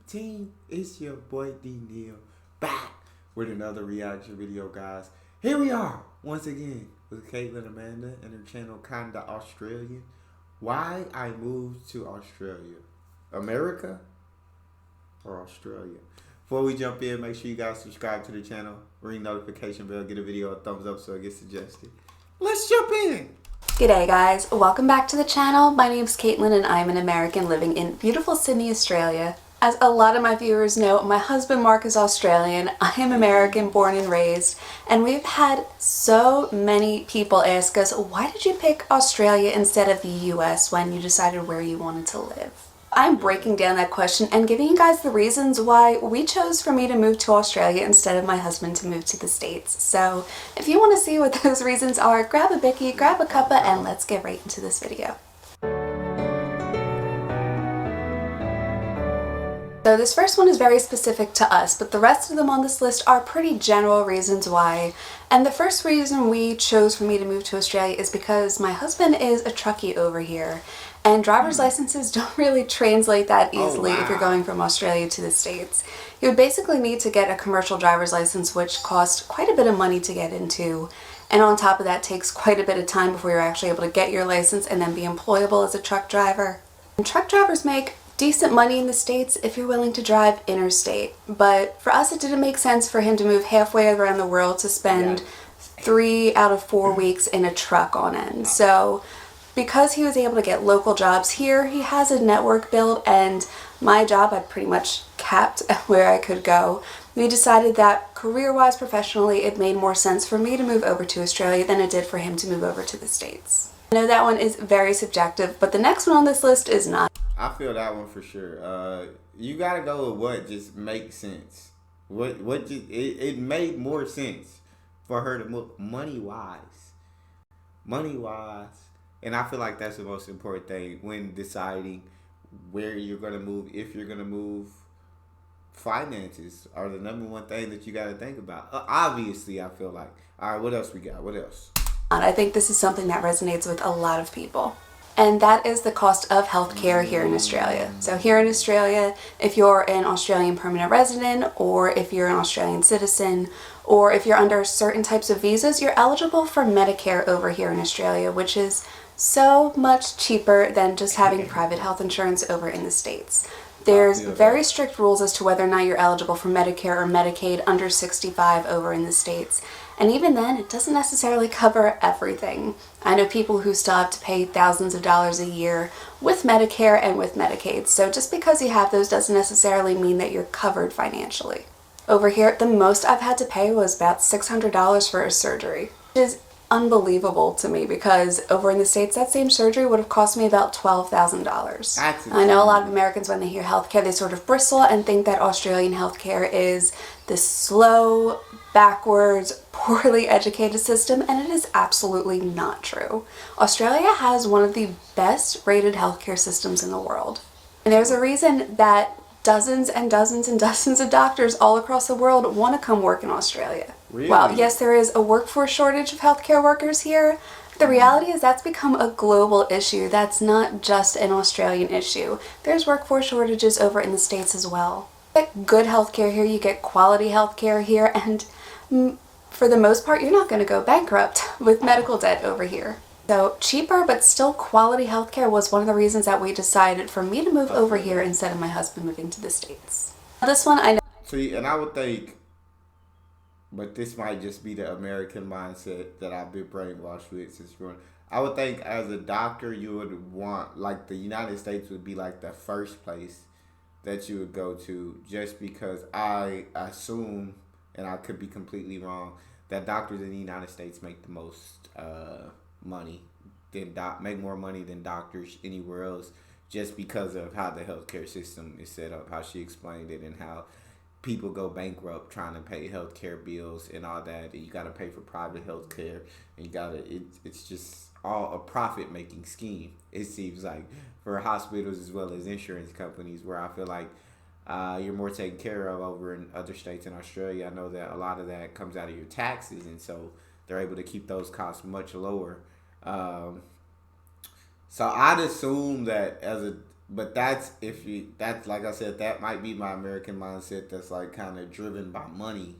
team? It's your boy D Neil back with another reaction video, guys. Here we are once again with Caitlin Amanda and her channel Kinda Australian. Why I moved to Australia, America or Australia? Before we jump in, make sure you guys subscribe to the channel, ring notification bell, get a video a thumbs up so it gets suggested. Let's jump in. G'day guys, welcome back to the channel. My name's Caitlin and I'm an American living in beautiful Sydney, Australia. As a lot of my viewers know, my husband Mark is Australian, I am American born and raised, and we've had so many people ask us, why did you pick Australia instead of the US when you decided where you wanted to live? I'm breaking down that question and giving you guys the reasons why we chose for me to move to Australia instead of my husband to move to the States. So if you want to see what those reasons are, grab a Bicky, grab a cuppa, and let's get right into this video. So this first one is very specific to us, but the rest of them on this list are pretty general reasons why. And the first reason we chose for me to move to Australia is because my husband is a Trucky over here. And driver's licenses don't really translate that easily if you're going from Australia to the States. You would basically need to get a commercial driver's license, which costs quite a bit of money to get into. And on top of that, takes quite a bit of time before you're actually able to get your license and then be employable as a truck driver. And truck drivers make decent money in the States if you're willing to drive interstate. But for us, it didn't make sense for him to move halfway around the world to spend 3 out of 4 weeks in a truck on end. So because he was able to get local jobs here, he has a network built, and my job I'd pretty much capped at where I could go. We decided that career-wise, professionally, it made more sense for me to move over to Australia than it did for him to move over to the States. I know that one is very subjective, but the next one on this list is not. I feel that one for sure. You gotta go with what just makes sense. It made more sense for her to move money wise. And I feel like that's the most important thing when deciding where you're going to move, if you're going to move. Finances are the number one thing that you got to think about. Obviously, I feel like. All right, what else we got? What else? I think this is something that resonates with a lot of people. And that is the cost of healthcare here in Australia. So here in Australia, if you're an Australian permanent resident, or if you're an Australian citizen, or if you're under certain types of visas, you're eligible for Medicare over here in Australia, which is so much cheaper than just having private health insurance over in the States. There's very strict rules as to whether or not you're eligible for Medicare or Medicaid under 65 over in the States. And even then, it doesn't necessarily cover everything. I know people who still have to pay thousands of dollars a year with Medicare and with Medicaid. So just because you have those doesn't necessarily mean that you're covered financially. Over here, the most I've had to pay was about $600 for a surgery, which is unbelievable to me because over in the States, that same surgery would have cost me about $12,000. I know a lot of Americans, when they hear healthcare, they sort of bristle and think that Australian healthcare is this slow, backwards, poorly educated system, and it is absolutely not true. Australia has one of the best rated healthcare systems in the world. And there's a reason that dozens and dozens and dozens of doctors all across the world want to come work in Australia. Really? Well, yes, there is a workforce shortage of healthcare workers here. The reality is that's become a global issue. That's not just an Australian issue. There's workforce shortages over in the States as well. You get good healthcare here, you get quality healthcare here, and for the most part, you're not going to go bankrupt with medical debt over here. So cheaper but still quality healthcare was one of the reasons that we decided for me to move over here instead of my husband moving to the States. This one I know. See, and I would think, but this might just be the American mindset that I've been brainwashed with since growing. I would think as a doctor you would want, like, the United States would be like the first place that you would go to, just because I assume, and I could be completely wrong, that doctors in the United States make the most money, make more money than doctors anywhere else, just because of how the healthcare system is set up, how she explained it, and how people go bankrupt trying to pay healthcare bills and all that. And you got to pay for private healthcare, and it's just all a profit making scheme, it seems like, for hospitals as well as insurance companies, where I feel like you're more taken care of over in other states in Australia. I know that a lot of that comes out of your taxes, and so they're able to keep those costs much lower. So I'd assume that but that's if you that's like I said, that might be my American mindset that's like kind of driven by money,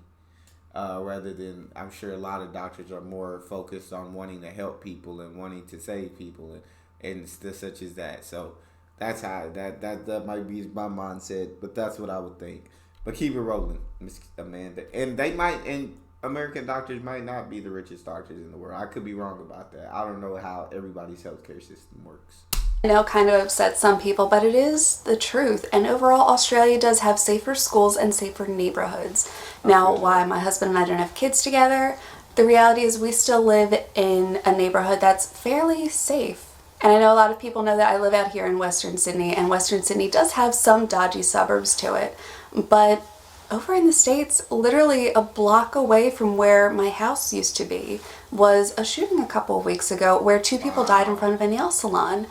rather than I'm sure a lot of doctors are more focused on wanting to help people and wanting to save people and stuff such as that. So that's how that might be my mindset, but that's what I would think. But keep it rolling, Miss Amanda. And they might and American doctors might not be the richest doctors in the world. I could be wrong about that. I don't know how everybody's healthcare system works. I know kind of upsets some people, but it is the truth. And overall, Australia does have safer schools and safer neighborhoods. I Now, feel that. why my husband and I don't have kids together, the reality is we still live in a neighborhood that's fairly safe. And I know a lot of people know that I live out here in Western Sydney, and Western Sydney does have some dodgy suburbs to it. But over in the States, literally a block away from where my house used to be, was a shooting a couple of weeks ago where two people died in Wow. front of a nail salon.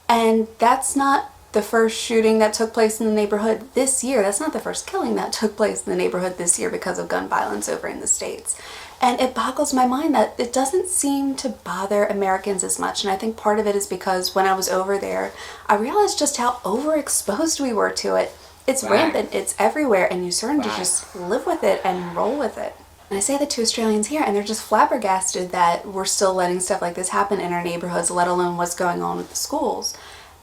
And that's not the first shooting that took place in the neighborhood this year. That's not the first killing that took place in the neighborhood this year because of gun violence over in the States. And it boggles my mind that it doesn't seem to bother Americans as much. And I think part of it is because when I was over there, I realized just how overexposed we were to it. It's rampant, Facts. it's everywhere, and you sort of just Facts. live with it and roll with it. And I say that to Australians here, and they're just flabbergasted that we're still letting stuff like this happen in our neighborhoods, let alone what's going on with the schools.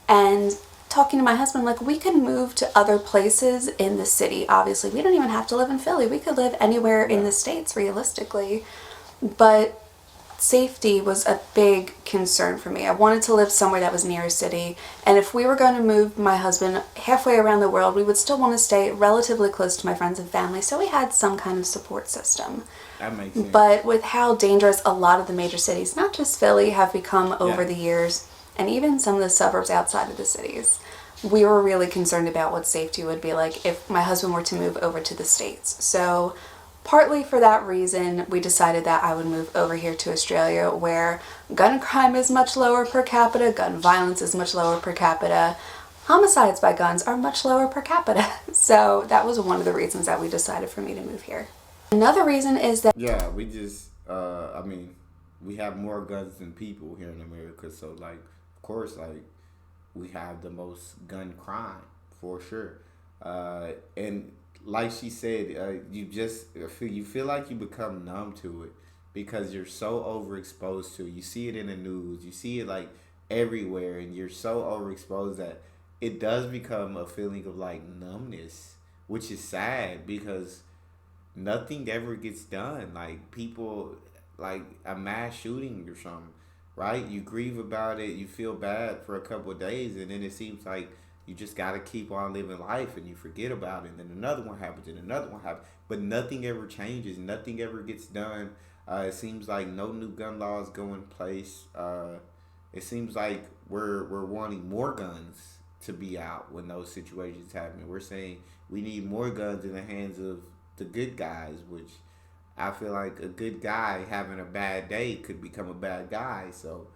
And talking to my husband, like, we could move to other places in the city. Obviously, we don't even have to live in Philly. We could live anywhere in Yeah. the States, realistically. But safety was a big concern for me. I wanted to live somewhere that was near a city, and if we were going to move my husband halfway around the world, we would still want to stay relatively close to my friends and family, so we had some kind of support system. That makes sense. But with how dangerous a lot of the major cities, not just Philly, have become Yeah. over the years, and even some of the suburbs outside of the cities, we were really concerned about what safety would be like if my husband were to move over to the States. So partly for that reason, we decided that I would move over here to Australia, where gun crime is much lower per capita, gun violence is much lower per capita, homicides by guns are much lower per capita. So that was one of the reasons that we decided for me to move here. Another reason is that Yeah, we just, I mean, we have more guns than people here in America. So, like, of course, like, we have the most gun crime for sure. And like she said, you just you feel like you become numb to it because you're so overexposed to it. You see it in the news, you see it like everywhere, and you're so overexposed that it does become a feeling of like numbness, which is sad because nothing ever gets done. Like people, like a mass shooting or something, right? You grieve about it, you feel bad for a couple of days, and then it seems like you just gotta keep on living life, and you forget about it. And then another one happens, and another one happens, but nothing ever changes. Nothing ever gets done. It seems like no new gun laws go in place. It seems like we're wanting more guns to be out when those situations happen. We're saying we need more guns in the hands of the good guys, which I feel like a good guy having a bad day could become a bad guy. So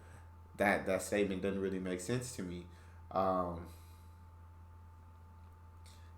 that statement doesn't really make sense to me. Um,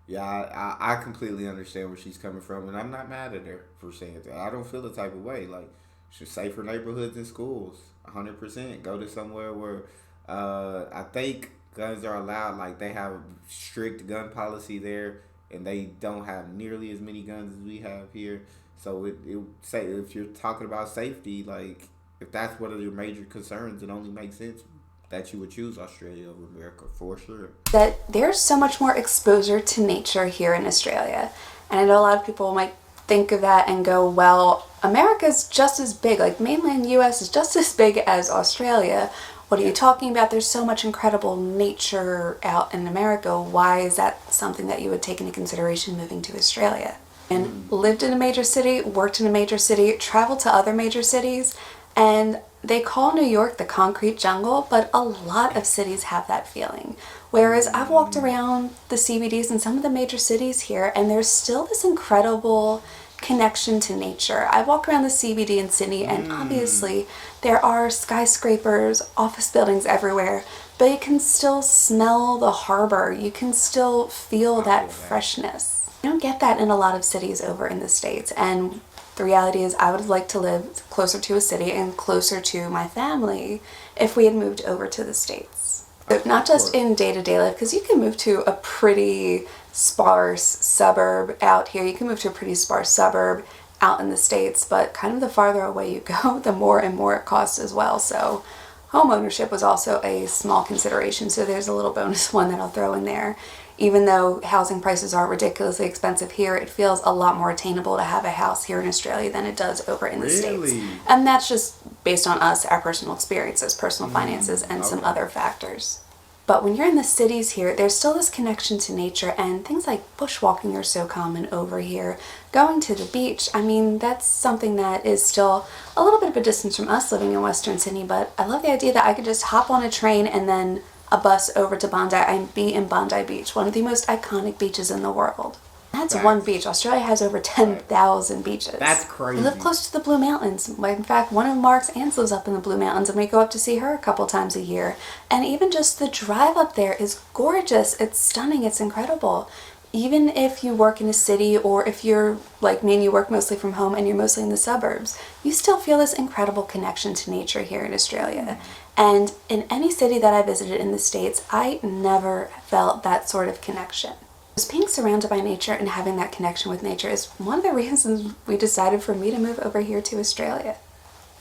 yeah, I completely understand where she's coming from, and I'm not mad at her for saying that. I don't feel the type of way. Like, should safer neighborhoods and schools, 100%. Go to somewhere where I think guns are allowed. Like, they have strict gun policy there, and they don't have nearly as many guns as we have here. So it say if you're talking about safety, like if that's one of your major concerns, it only makes sense that you would choose Australia over America for sure. that there's so much more exposure to nature here in Australia. And I know a lot of people might think of that and go, well, America's just as big, like mainland US is just as big as Australia. What are you Yeah. talking about? There's so much incredible nature out in America. Why is that something that you would take into consideration moving to Australia? And lived in a major city, worked in a major city, traveled to other major cities, and they call New York the concrete jungle, but a lot of cities have that feeling. Whereas I've walked around the CBDs in some of the major cities here, and there's still this incredible connection to nature. I walk around the CBD in Sydney, and obviously there are skyscrapers, office buildings everywhere, but you can still smell the harbor. You can still feel I that feel that. freshness. You don't get that in a lot of cities over in the States, and the reality is I would like to live closer to a city and closer to my family if we had moved over to the States. I not just in day-to-day life, because you can move to a pretty sparse suburb out here. You can move to a pretty sparse suburb out in the States, but kind of the farther away you go, the more and more it costs as well. So home ownership was also a small consideration. So there's a little bonus one that I'll throw in there. Even though housing prices are ridiculously expensive here, it feels a lot more attainable to have a house here in Australia than it does over in the States. And that's just based on us, our personal experiences, personal finances, and some other factors. But when you're in the cities here, there's still this connection to nature, and things like bushwalking are so common over here. Going to the beach, I mean, that's something that is still a little bit of a distance from us living in Western Sydney, but I love the idea that I could just hop on a train and then a bus over to Bondi and be in Bondi Beach, one of the most iconic beaches in the world. That's one beach. Australia has over 10,000 beaches. That's crazy. We live close to the Blue Mountains. In fact, one of Mark's aunts lives up in the Blue Mountains, and we go up to see her a couple times a year. And even just the drive up there is gorgeous. It's stunning. It's incredible. Even if you work in a city, or if you're like me and you work mostly from home and you're mostly in the suburbs, you still feel this incredible connection to nature here in Australia. And in any city that I visited in the States, I never felt that sort of connection. Just being surrounded by nature and having that connection with nature is one of the reasons we decided for me to move over here to Australia.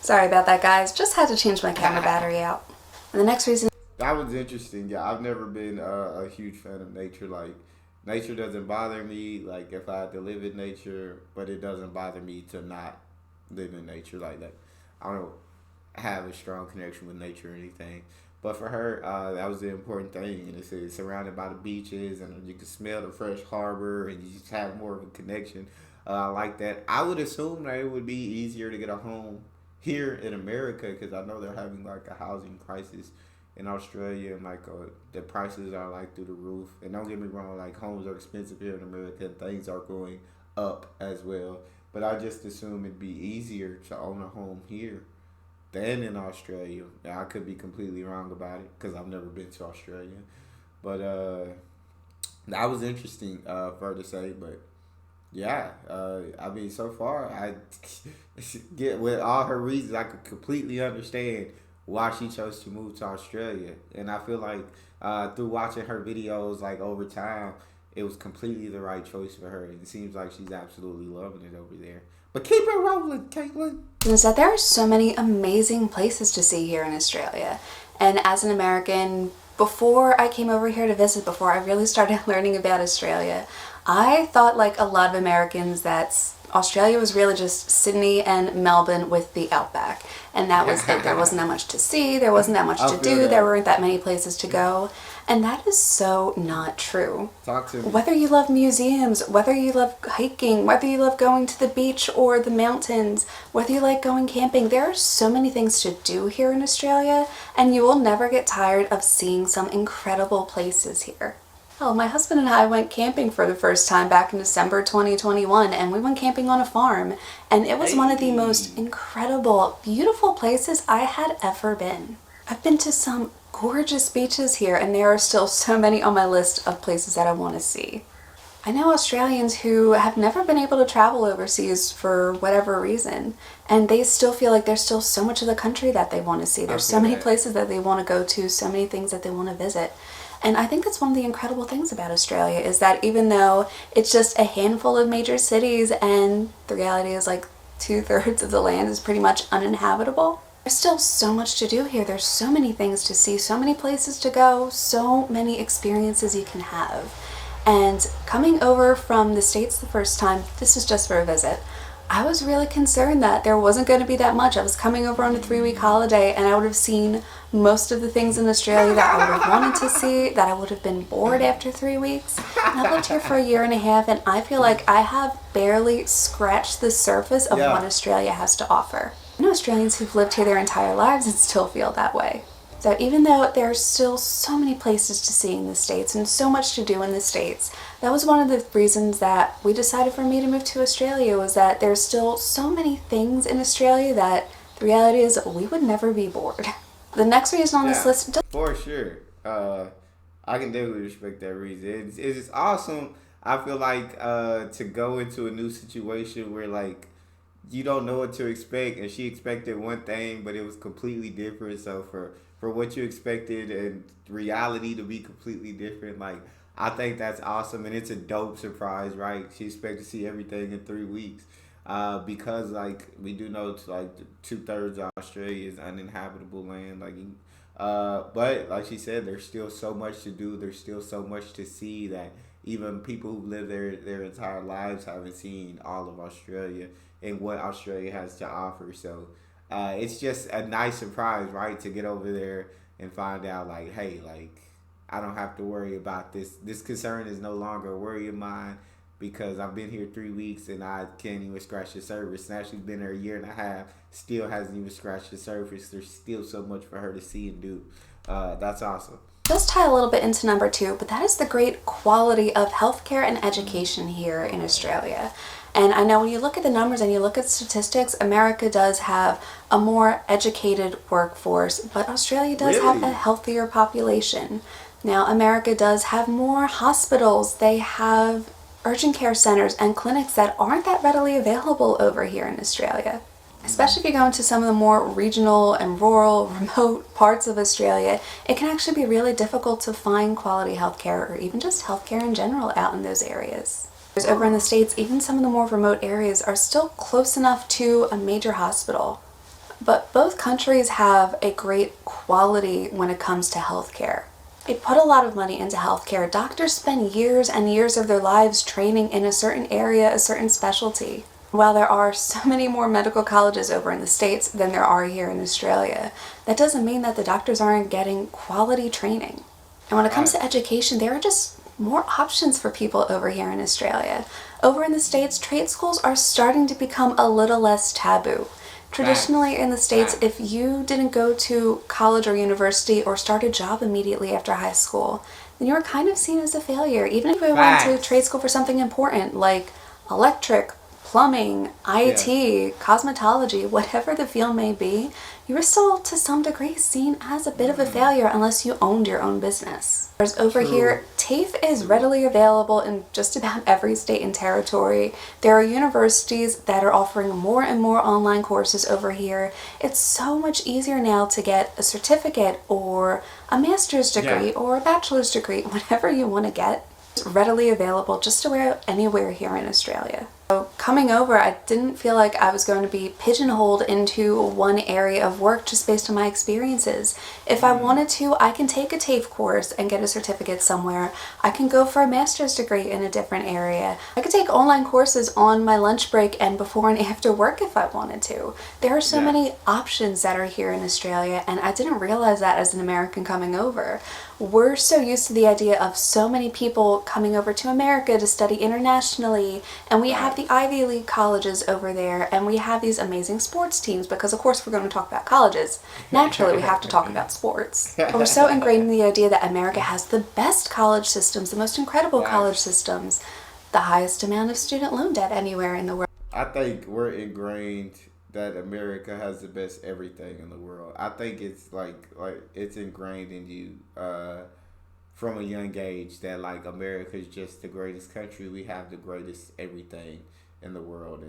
Sorry about that, guys. Just had to change my camera battery out. And the next reason... That was interesting. Yeah, I've never been a huge fan of nature. Like, nature doesn't bother me, like, if I had to live in nature, but it doesn't bother me to not live in nature like that. I don't have a strong connection with nature or anything. But for her, that was the important thing. And it's surrounded by the beaches, and you can smell the fresh harbor, and you just have more of a connection. I like that. I would assume that it would be easier to get a home here in America, because I know they're having like a housing crisis in Australia, and like the prices are like through the roof. And don't get me wrong, like homes are expensive here in America, and things are going up as well. But I just assume it'd be easier to own a home here than in Australia. Now, I could be completely wrong about it, because I've never been to Australia. But that was interesting for her to say. But yeah, I mean, so far, I get with all her reasons, I could completely understand why she chose to move to Australia. And I feel like through watching her videos, like over time, it was completely the right choice for her. It seems like she's absolutely loving it over there. But keep it rolling, Caitlin. Is that there are so many amazing places to see here in Australia. And as an American, before I came over here to visit, before I really started learning about Australia, I thought, like a lot of Americans, that Australia was really just Sydney and Melbourne with the outback. And that was it. There wasn't that much to see. There wasn't that much to do. There weren't that many places to go. And that is so not true. Talk to me. Whether you love museums, whether you love hiking, whether you love going to the beach or the mountains, whether you like going camping, there are so many things to do here in Australia, and you will never get tired of seeing some incredible places here. Oh, my husband and I went camping for the first time back in December 2021, and we went camping on a farm, and it was one of the most incredible, beautiful places I had ever been. I've been to some gorgeous beaches here, and there are still so many on my list of places that I want to see. I know Australians who have never been able to travel overseas for whatever reason, and they still feel like there's still so much of the country that they want to see. There's so many places that they want to go to, so many things that they want to visit. And I think that's one of the incredible things about Australia, is that even though it's just a handful of major cities and the reality is like 2/3 of the land is pretty much uninhabitable, there's still so much to do here. There's so many things to see, so many places to go, so many experiences you can have. And coming over from the States the first time, this was just for a visit, I was really concerned that there wasn't going to be that much. I was coming over on a 3-week holiday, and I would have seen most of the things in Australia that I would have wanted to see, that I would have been bored after 3 weeks. And I've lived here for 1.5 years, and I feel like I have barely scratched the surface of what Australia has to offer. I know Australians who've lived here their entire lives and still feel that way. So even though there's still so many places to see in the States and so much to do in the States, that was one of the reasons that we decided for me to move to Australia, was that there's still so many things in Australia that the reality is we would never be bored. The next reason on this list... For sure. I can definitely respect that reason. It's just awesome, I feel like, to go into a new situation where, like, you don't know what to expect, and she expected one thing, but it was completely different. So for for what you expected and reality to be completely different. Like, I think that's awesome, and it's a dope surprise, right? She expects to see everything in 3 weeks. Because like we do know, it's like 2/3 of Australia is uninhabitable land. But like she said, there's still so much to do. There's still so much to see that even people who live their entire lives haven't seen all of Australia and what Australia has to offer. So it's just a nice surprise, right, to get over there and find out like, hey, like I don't have to worry about this. This concern is no longer a worry of mine because I've been here 3 weeks and I can't even scratch the surface. And she's been there a year and a half, still hasn't even scratched the surface. There's still so much for her to see and do. That's awesome. Does tie a little bit into number two, but that is the great quality of healthcare and education here in Australia. And I know when you look at the numbers and you look at statistics, America does have a more educated workforce, but Australia does have a Really? healthier population. Now, America does have more hospitals. They have urgent care centers and clinics that aren't that readily available over here in Australia. Especially if you go into some of the more regional and rural, remote parts of Australia, it can actually be really difficult to find quality healthcare or even just healthcare in general out in those areas. Over in the States, even some of the more remote areas are still close enough to a major hospital. But both countries have a great quality when it comes to healthcare. They put a lot of money into healthcare. Doctors spend years and years of their lives training in a certain area, a certain specialty. While there are so many more medical colleges over in the States than there are here in Australia, that doesn't mean that the doctors aren't getting quality training. And when it comes Right. to education, there are just more options for people over here in Australia. Over in the States, trade schools are starting to become a little less taboo. Traditionally Facts. in the States, Facts. if you didn't go to college or university or start a job immediately after high school, then you were kind of seen as a failure. Even if we went to trade Facts. school for something important like electric, plumbing, Yeah. IT, cosmetology, whatever the field may be, you were still to some degree seen as a bit of a failure unless you owned your own business. Whereas over True. here, TAFE is True. readily available in just about every state and territory. There are universities that are offering more and more online courses over here. It's so much easier now to get a certificate or a master's Yeah. degree or a bachelor's degree, whatever you want to get. It's readily available just about anywhere here in Australia. So coming over, I didn't feel like I was going to be pigeonholed into one area of work just based on my experiences. If I wanted to, I can take a TAFE course and get a certificate somewhere. I can go for a master's degree in a different area. I could take online courses on my lunch break and before and after work if I wanted to. There are so Yeah. many options that are here in Australia, and I didn't realize that as an American coming over. We're so used to the idea of so many people coming over to America to study internationally, and we have the Facts. Ivy League colleges over there, and we have these amazing sports teams because, of course, we're going to talk about colleges. Naturally, we have to talk about sports. But we're so ingrained in the idea that America has the best college systems, the most incredible college Facts. systems, the highest amount of student loan debt anywhere in the world. I think we're ingrained that America has the best everything in the world. I think it's like it's ingrained in you from a young age that like America is just the greatest country. We have the greatest everything in the world,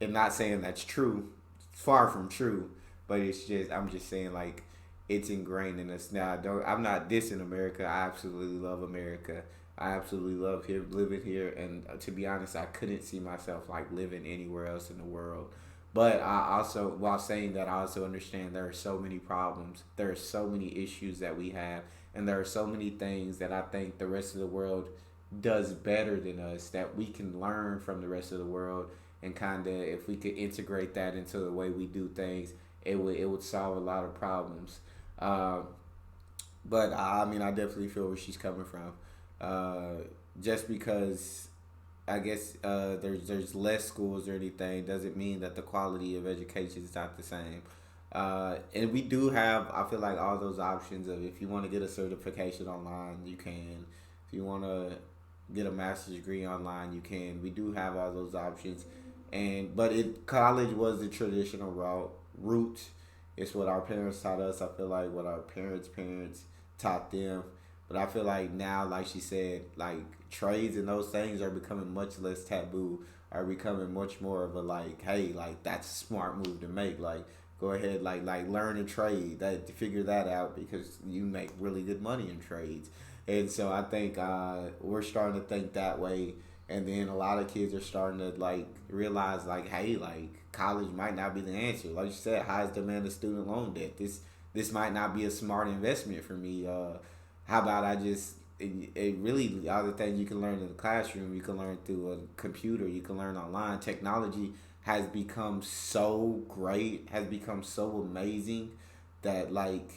and not saying that's true. It's far from true, but it's just I'm just saying like it's ingrained in us now. I don't I'm not dissing America. I absolutely love America. I absolutely love here living here, and to be honest, I couldn't see myself like living anywhere else in the world. But I also, while saying that, I also understand there are so many problems. There are so many issues that we have, and there are so many things that I think the rest of the world does better than us that we can learn from the rest of the world, and kind of if we could integrate that into the way we do things, it would solve a lot of problems. Uh, but I mean, I definitely feel where she's coming from. Uh, just because I guess there's less schools or anything doesn't mean that the quality of education is not the same. And we do have, I feel like all those options of if you want to get a certification online, you can. If you want to get a master's degree online, you can. We do have all those options, and but it college was the traditional route. It's what our parents taught us. I feel like what our parents taught them. But I feel like now, like she said, like trades and those things are becoming much less taboo. Are becoming much more of a like, hey, like that's a smart move to make. Like go ahead like learn a trade that figure that out because you make really good money in trades. And so I think we're starting to think that way, and then a lot of kids are starting to like realize like, hey, like college might not be the answer. Like you said, highest demand of student loan debt. This might not be a smart investment for me. How about I just it really all the things you can learn in the classroom, you can learn through a computer, you can learn online. Technology has become so great, has become so amazing that like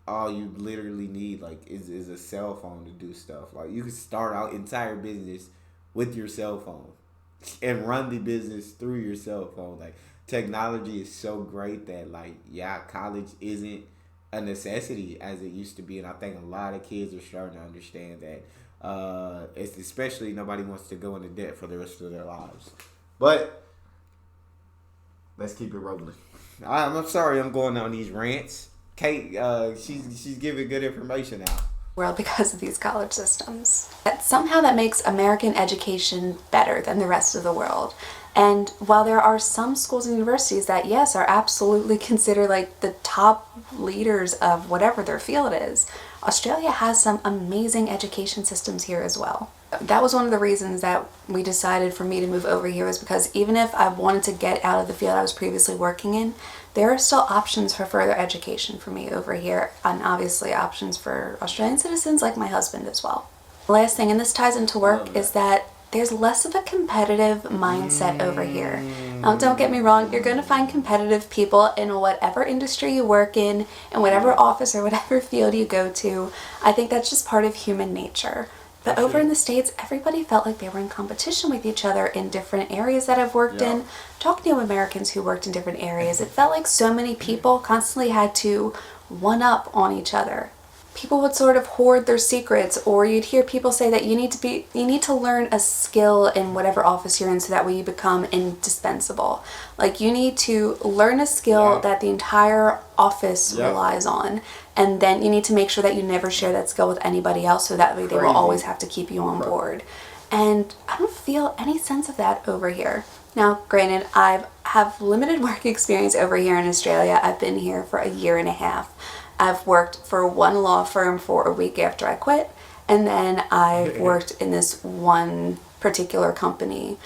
all you literally need like is a cell phone to do stuff. Like you can start out entire business with your cell phone and run the business through your cell phone. Like technology is so great that like yeah, college isn't a necessity as it used to be, and I think a lot of kids are starting to understand that. It's especially nobody wants to go into debt for the rest of their lives. But let's keep it rolling. I'm sorry I'm going on these rants. Kate, she's giving good information out. World because of these college systems. That somehow that makes American education better than the rest of the world. And while there are some schools and universities that, yes, are absolutely considered like the top leaders of whatever their field is, Australia has some amazing education systems here as well. That was one of the reasons that we decided for me to move over here, was because even if I wanted to get out of the field I was previously working in, there are still options for further education for me over here, and obviously options for Australian citizens like my husband as well. Last thing, and this ties into work, is that there's less of a competitive mindset over here. Now, don't get me wrong, you're going to find competitive people in whatever industry you work in whatever office or whatever field you go to. I think that's just part of human nature. But over in the States, everybody felt like they were in competition with each other in different areas that I've worked in. Talking to Americans who worked in different areas, it felt like so many people constantly had to one up on each other. People would sort of hoard their secrets, or you'd hear people say that you need to learn a skill in whatever office you're in so that way you become indispensable. Like you need to learn a skill that the entire office relies on, and then you need to make sure that you never share that skill with anybody else so that way they will always have to keep you on board. And I don't feel any sense of that over here. Now, granted, I have limited work experience over here in Australia. I've been here for a year and a half. I've worked for one law firm for a week after I quit, and then I've worked in this one particular company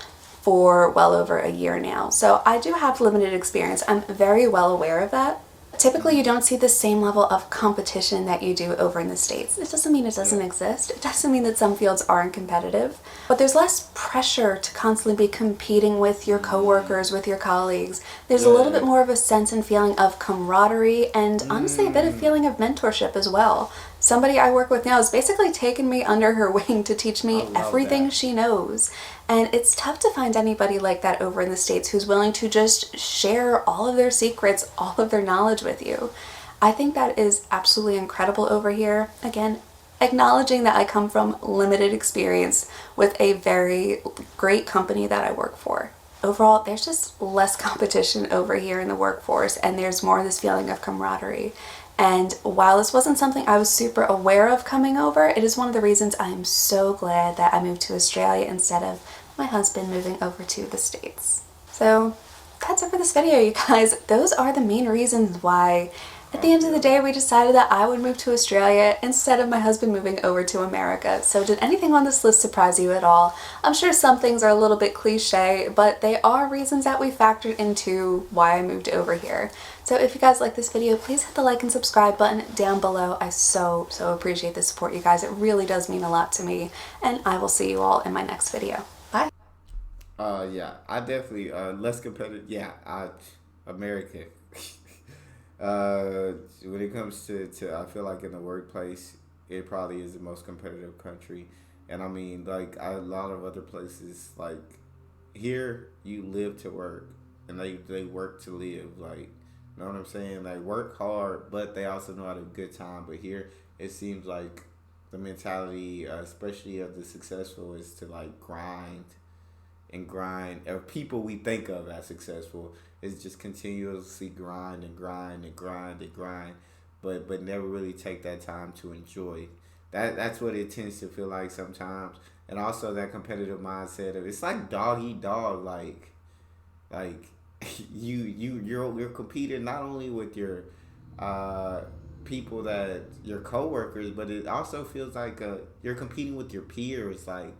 for well over a year now. So I do have limited experience. I'm very well aware of that. Typically, you don't see the same level of competition that you do over in the States. It doesn't mean it doesn't exist. It doesn't mean that some fields aren't competitive. But there's less pressure to constantly be competing with your coworkers, with your colleagues. There's a little bit more of a sense and feeling of camaraderie, and honestly a bit of feeling of mentorship as well. Somebody I work with now has basically taken me under her wing to teach me everything she knows. And it's tough to find anybody like that over in the States who's willing to just share all of their secrets, all of their knowledge with you. I think that is absolutely incredible over here. Again, acknowledging that I come from limited experience with a very great company that I work for. Overall, there's just less competition over here in the workforce, and there's more of this feeling of camaraderie. And while this wasn't something I was super aware of coming over, it is one of the reasons I am so glad that I moved to Australia instead of my husband moving over to the States. So that's it for this video, you guys. Those are the main reasons why at the end of the day we decided that I would move to Australia instead of my husband moving over to America. So did anything on this list surprise you at all? I'm sure some things are a little bit cliche, but they are reasons that we factored into why I moved over here. So if you guys like this video, please hit the like and subscribe button down below. I so appreciate the support, you guys. It really does mean a lot to me, and I will see you all in my next video. Bye. Yeah, I definitely less competitive. Yeah, America. When it comes to I feel like in the workplace, it probably is the most competitive country, and I mean like a lot of other places like here you live to work, and they work to live. Like, you know what I'm saying? Like work hard, but they also know how to have a good time. But here it seems like the mentality, especially of the successful, is to like grind and grind, or people we think of as successful is just continuously grind and grind and grind and grind, but never really take that time to enjoy. That's what it tends to feel like sometimes, and also that competitive mindset of it's like dog eat dog, like you're competing not only with your uh, people that your coworkers, but it also feels like you're competing with your peers. Like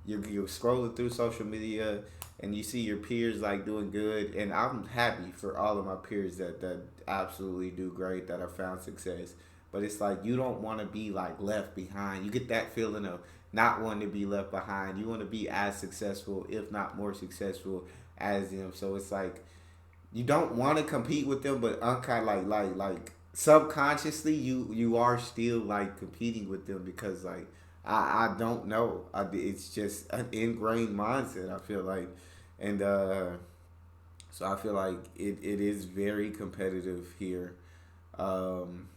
you're scrolling through social media and you see your peers like doing good, and I'm happy for all of my peers that absolutely do great, that have found success. But it's like you don't want to be like left behind. You get that feeling of not wanting to be left behind. You want to be as successful, if not more successful, as them. So it's like you don't want to compete with them, but unkind like subconsciously you are still like competing with them because like I don't know. It's just an ingrained mindset. I feel like, and so I feel like it is very competitive here. Um,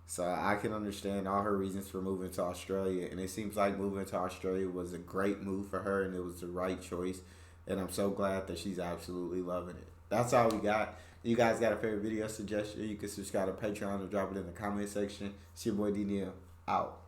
so I can understand all her reasons for moving to Australia, and it seems like moving to Australia was a great move for her, and it was the right choice. And I'm so glad that she's absolutely loving it. That's all we got. You guys got a favorite video suggestion? You can subscribe to Patreon or drop it in the comment section. It's your boy D Neil out.